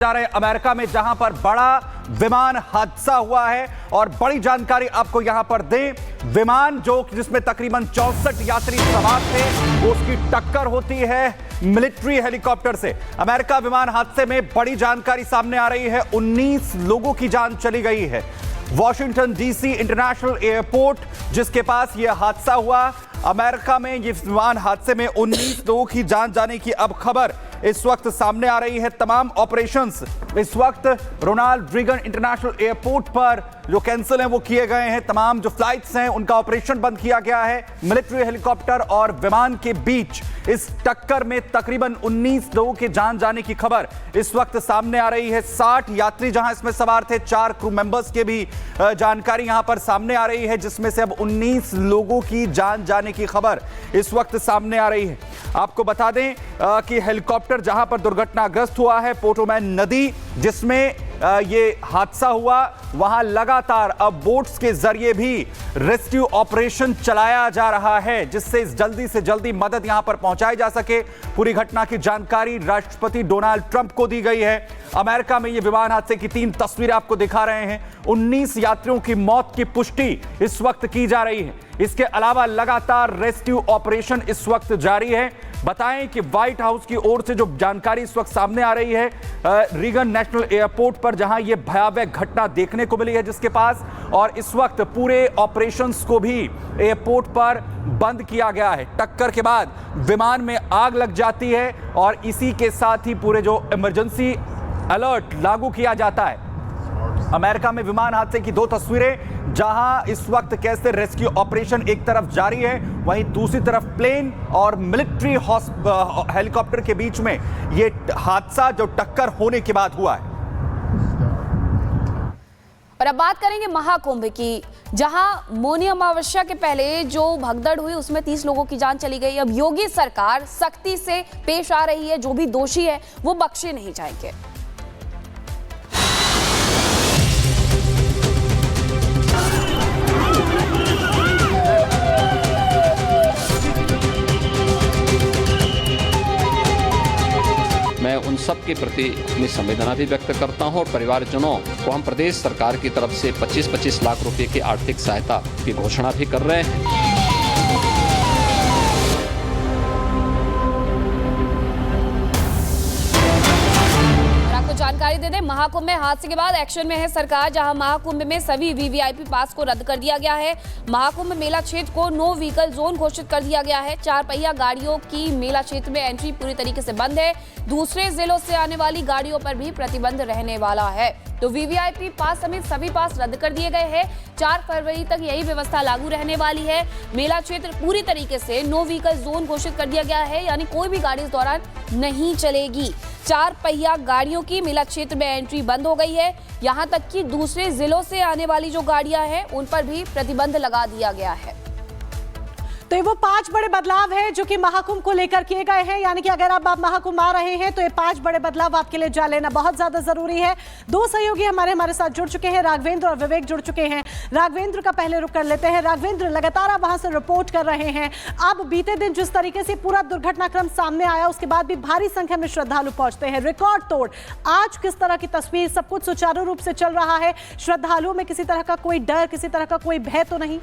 जा रहे हैं अमेरिका में, जहां पर बड़ा विमान हादसा हुआ है और बड़ी जानकारी आपको यहां पर दें। विमान जिसमें तकरीबन 64 यात्री सवार थे, उसकी टक्कर होती है मिलिट्री हेलीकॉप्टर से। अमेरिका विमान हादसे में बड़ी जानकारी सामने आ रही है, 19 लोगों की जान चली गई है। वॉशिंगटन डीसी इंटरनेशनल एयरपोर्ट जिसके पास यह हादसा हुआ, अमेरिका में ये विमान हादसे में 19 लोगों की जान जाने की अब खबर इस वक्त सामने आ रही है। तमाम ऑपरेशंस इस वक्त रोनाल्ड रीगन इंटरनेशनल एयरपोर्ट पर जो कैंसिल हैं वो किए गए हैं। तमाम जो फ्लाइट्स हैं उनका ऑपरेशन बंद किया गया है। मिलिट्री हेलीकॉप्टर और विमान के बीच इस टक्कर में तकरीबन 19 लोगों की जान जाने की खबर इस वक्त सामने आ रही है। 60 यात्री जहां इसमें सवार थे, 4 क्रू मेंबर्स के भी जानकारी यहां पर सामने आ रही है, जिसमें से अब 19 लोगों की जान जाने की खबर इस वक्त सामने आ रही है। आपको बता दें कि हेलीकॉप्टर जहां पर दुर्घटनाग्रस्त हुआ है, पोटोमैन नदी जिसमें ये हादसा हुआ, वहां लगातार अब बोट्स के जरिए भी रेस्क्यू ऑपरेशन चलाया जा रहा है, जिससे जल्दी से जल्दी मदद यहां पर पहुंचाई जा सके। पूरी घटना की जानकारी राष्ट्रपति डोनाल्ड ट्रंप को दी गई है। अमेरिका में ये विमान हादसे की 3 तस्वीरें आपको दिखा रहे हैं। 19 यात्रियों की मौत की पुष्टि इस वक्त की जा रही है। इसके अलावा लगातार रेस्क्यू ऑपरेशन इस वक्त जारी है। बताएं कि व्हाइट हाउस की ओर से जो जानकारी इस वक्त सामने आ रही है, रीगन नेशनल एयरपोर्ट पर जहां यह भयावह घटना देखने को मिली है जिसके पास, और इस वक्त पूरे ऑपरेशंस को भी एयरपोर्ट पर बंद किया गया है। टक्कर के बाद विमान में आग लग जाती है और इसी के साथ ही पूरे जो इमरजेंसी अलर्ट लागू किया जाता है। अमेरिका में विमान हादसे की 2 तस्वीरें, जहां इस वक्त कैसे रेस्क्यू ऑपरेशन एक तरफ जारी है, वहीं दूसरी तरफ प्लेन और मिलिट्री हेलीकॉप्टर के बीच में यह हादसा जो टक्कर होने के बाद हुआ है। और अब बात करेंगे महाकुंभ की, जहां मौनी अमावस्या के पहले जो भगदड़ हुई उसमें 30 लोगों की जान चली गई। अब योगी सरकार सख्ती से पेश आ रही है, जो भी दोषी है वो बख्शे नहीं जाएंगे। मैं उन सब के प्रति अपनी संवेदना भी व्यक्त करता हूं और परिवारजनों को हम प्रदेश सरकार की तरफ से 25-25 लाख रुपए की आर्थिक सहायता की घोषणा भी कर रहे हैं। जानकारी दे दें, महाकुंभ में हादसे के बाद एक्शन में है सरकार, जहां महाकुंभ में सभी वीवीआईपी पास को रद्द कर दिया गया है। महाकुंभ मेला क्षेत्र को नो व्हीकल जोन घोषित कर दिया गया है। 4 पहिया गाड़ियों की मेला क्षेत्र में एंट्री पूरी तरीके से बंद है। दूसरे जिलों से आने वाली गाड़ियों पर भी प्रतिबंध रहने वाला है। तो वीवीआईपी पास समेत सभी पास रद्द कर दिए गए हैं। 4 फरवरी तक यही व्यवस्था लागू रहने वाली है। मेला क्षेत्र पूरी तरीके से नो व्हीकल जोन घोषित कर दिया गया है, यानी कोई भी गाड़ी इस दौरान नहीं चलेगी। 4 पहिया गाड़ियों की मेला क्षेत्र में एंट्री बंद हो गई है। यहां तक कि दूसरे जिलों से आने वाली जो गाड़ियां हैं उन पर भी प्रतिबंध लगा दिया गया है। तो ये वो 5 बड़े बदलाव हैं जो कि महाकुंभ को लेकर किए गए हैं, यानी कि अगर आप महाकुंभ आ रहे हैं तो ये 5 बड़े बदलाव आपके लिए जान लेना बहुत ज्यादा जरूरी है। 2 सहयोगी हमारे साथ जुड़ चुके हैं, राघवेंद्र और विवेक जुड़ चुके हैं। राघवेंद्र का पहले रुख कर लेते हैं। राघवेंद्र, लगातार आप वहां से रिपोर्ट कर रहे हैं। अब बीते दिन जिस तरीके से पूरा दुर्घटनाक्रम सामने आया, उसके बाद भी भारी संख्या में श्रद्धालु पहुंचते हैं, रिकॉर्ड तोड़। आज किस तरह की तस्वीर, सब कुछ सुचारू रूप से चल रहा है? श्रद्धालुओं में किसी तरह का कोई डर, किसी तरह का कोई भय तो नहीं?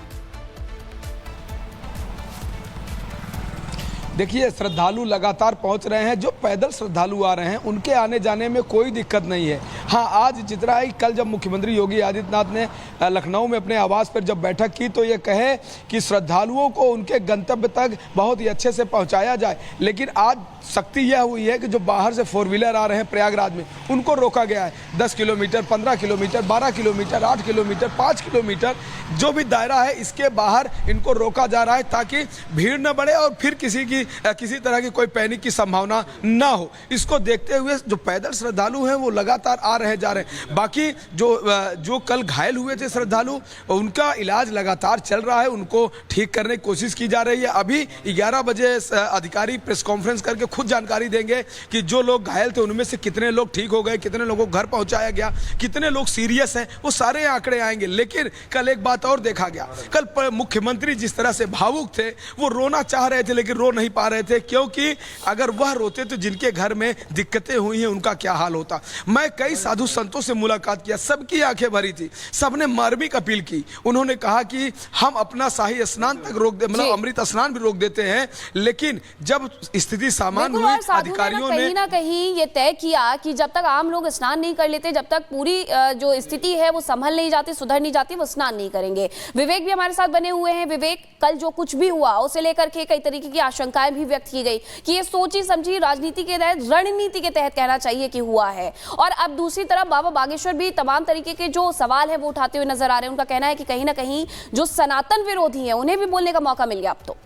देखिए, श्रद्धालु लगातार पहुंच रहे हैं। जो पैदल श्रद्धालु आ रहे हैं उनके आने जाने में कोई दिक्कत नहीं है। हाँ, आज जितना ही कल जब मुख्यमंत्री योगी आदित्यनाथ ने लखनऊ में अपने आवास पर जब बैठक की तो ये कहे कि श्रद्धालुओं को उनके गंतव्य तक बहुत ही अच्छे से पहुंचाया जाए, लेकिन आज सख्ती यह हुई है कि जो बाहर से 4 व्हीलर आ रहे हैं प्रयागराज में, उनको रोका गया है। 10 kilometre, 15 kilometre, 12 kilometre, 8 kilometre, 5 kilometre जो भी दायरा है इसके बाहर इनको रोका जा रहा है, ताकि भीड़ न बढ़े और फिर किसी तरह की कोई पैनिक की संभावना ना हो। इसको देखते हुए जो पैदल श्रद्धालु हैं वो लगातार आ रहे जा रहे हैं। बाकी जो कल घायल हुए थे श्रद्धालु, उनका इलाज लगातार चल रहा है, उनको ठीक करने की कोशिश की जा रही है। अभी 11 बजे अधिकारी प्रेस कॉन्फ्रेंस करके खुद जानकारी देंगे कि जो लोग घायल थे उनमें से कितने लोग ठीक हो हो गए, कितने लोगों को घर पहुंचाया गया, कितने लोग सीरियस हैं, वो सारे आंकड़े आएंगे। लेकिन कल एक बात और देखा गया, कल मुख्यमंत्री जिस तरह से भावुक थे, वो रोना चाह रहे थे लेकिन रो नहीं पा रहे थे, क्योंकि अगर वह रोते तो जिनके घर में दिक्कतें हुई हैं उनका क्या हाल होता। मैं कई साधु संतों से मुलाकात किया, सबकी आंखें भरी थी, सबने मार्मिक अपील की। उन्होंने कहा कि हम अपना शाही स्नान तक रोक दे, मतलब अमृत स्नान भी रोक देते हैं, लेकिन जब स्थिति सामान्य हुई अधिकारियों ने कहीं ना कहीं ये तय किया कि जब तक आम लोग स्नान नहीं कर लेते, जब तक पूरी जो स्थिति है वो संभल नहीं जाती, सुधर नहीं जाती, वो स्नान नहीं करेंगे। विवेक भी हमारे साथ बने हुए हैं। विवेक, कल जो कुछ भी हुआ उसे लेकर के कई तरीके की आशंकाएं भी व्यक्त की गई कि ये सोची समझी राजनीति के तहत, रणनीति के तहत कहना चाहिए कि हुआ है। और अब दूसरी तरफ बाबा बागेश्वर भी तमाम तरीके के जो सवाल है वो उठाते हुए नजर आ रहे हैं। उनका कहना है कि कहीं ना कहीं जो सनातन विरोधी हैं उन्हें भी बोलने का मौका मिल गया अब तो।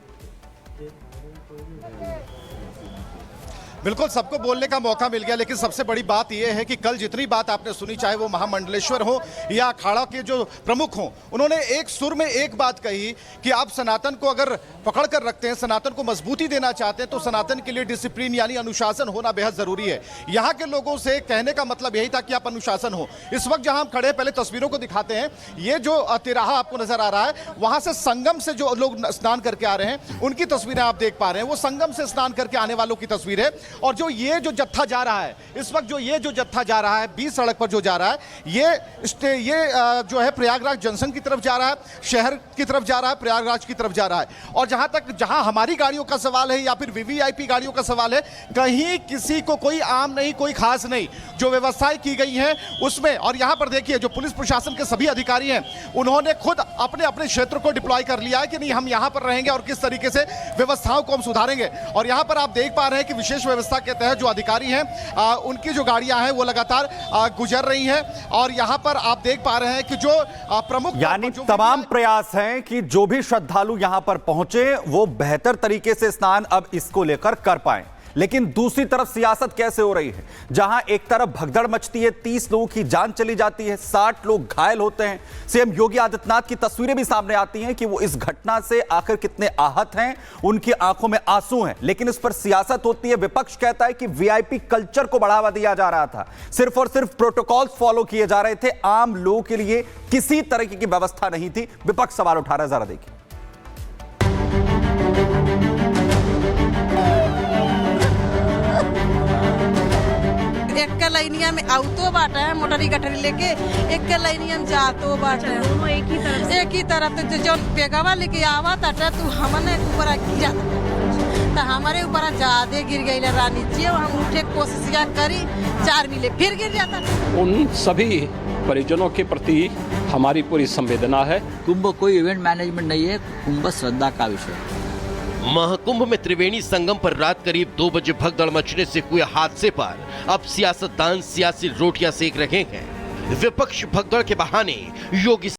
बिल्कुल, सबको बोलने का मौका मिल गया, लेकिन सबसे बड़ी बात यह है कि कल जितनी बात आपने सुनी, चाहे वो महामंडलेश्वर हो या अखाड़ा के जो प्रमुख हों, उन्होंने एक सुर में एक बात कही कि आप सनातन को अगर पकड़ कर रखते हैं, सनातन को मजबूती देना चाहते हैं, तो सनातन के लिए डिसिप्लिन यानी अनुशासन होना बेहद जरूरी है। यहाँ के लोगों से कहने का मतलब यही था कि आप अनुशासन हो। इस वक्त जहाँ हम खड़े हैं, पहले तस्वीरों को दिखाते हैं। ये जो तिराहा आपको नजर आ रहा है, वहां से संगम से जो लोग स्नान करके आ रहे हैं उनकी तस्वीरें आप देख पा रहे हैं। वो संगम से स्नान करके आने वालों की तस्वीर है। और जो ये जो जत्था जा रहा है, इस वक्त ये जो जत्था जा रहा है, बीच सड़क पर जो जा रहा है, ये जो है प्रयागराज जंक्शन की तरफ जा रहा है, शहर की तरफ जा रहा है, प्रयागराज की तरफ जा रहा है। और जहां हमारी गाड़ियों का सवाल है या फिर वीवीआईपी गाड़ियों का सवाल है, कहीं किसी को कोई आम नहीं, कोई खास नहीं। जो व्यवस्थाएं की गई हैं उसमें, और यहां पर देखिए जो पुलिस प्रशासन के सभी अधिकारी हैं, उन्होंने खुद अपने अपने क्षेत्र को डिप्लॉय कर लिया है कि नहीं, हम यहां पर रहेंगे और किस तरीके से व्यवस्थाओं को हम सुधारेंगे। और यहां पर आप देख पा रहे हैं कि विशेष व्यवस्था के तहत जो अधिकारी हैं, उनकी जो गाड़ियां हैं वो लगातार गुजर रही हैं। और यहां पर आप देख पा रहे हैं कि जो प्रमुख, यानी तमाम प्रयास हैं कि जो भी श्रद्धालु यहां पर पहुंचे वो बेहतर तरीके से स्नान अब इसको लेकर कर पाएं। लेकिन दूसरी तरफ सियासत कैसे हो रही है, जहां एक तरफ भगदड़ मचती है, 30 लोगों की जान चली जाती है, 60 लोग घायल होते हैं। सीएम योगी आदित्यनाथ की तस्वीरें भी सामने आती हैं कि वो इस घटना से आखिर कितने आहत हैं, उनकी आंखों में आंसू हैं। लेकिन इस पर सियासत होती है। विपक्ष कहता है कि वीआईपी कल्चर को बढ़ावा दिया जा रहा था, सिर्फ और सिर्फ प्रोटोकॉल्स फॉलो किए जा रहे थे, आम लोगों के लिए किसी तरह की व्यवस्था नहीं थी। विपक्ष सवाल उठा रहा है, जरा देखिए। एक के लाइनिया में आवतो बाटे है, मोटरी गठरी लेके एक के लाइनिया में जातो बाटे है। दोनों एक ही तरफ तो जो पेगवा लेके आवा ताटे तू हमने ऊपर गिरा तो हमारे ऊपर ज्यादा गिर गई रानी जी। हम उठे कोशिश करी, 4 मिले फिर गिर जाता। उन सभी परिजनों के प्रति हमारी पूरी संवेदना है। कुंभ कोई इवेंट मैनेजमेंट नहीं है, कुंभ श्रद्धा का विषय है। महाकुंभ में त्रिवेणी संगम पर रात करीब 2 बजे भगदड़ मचने से हुए हादसे पर अब सियासतदान सियासी रोटियां सेक रहे हैं। विपक्ष भगदड़ के बहाने योगी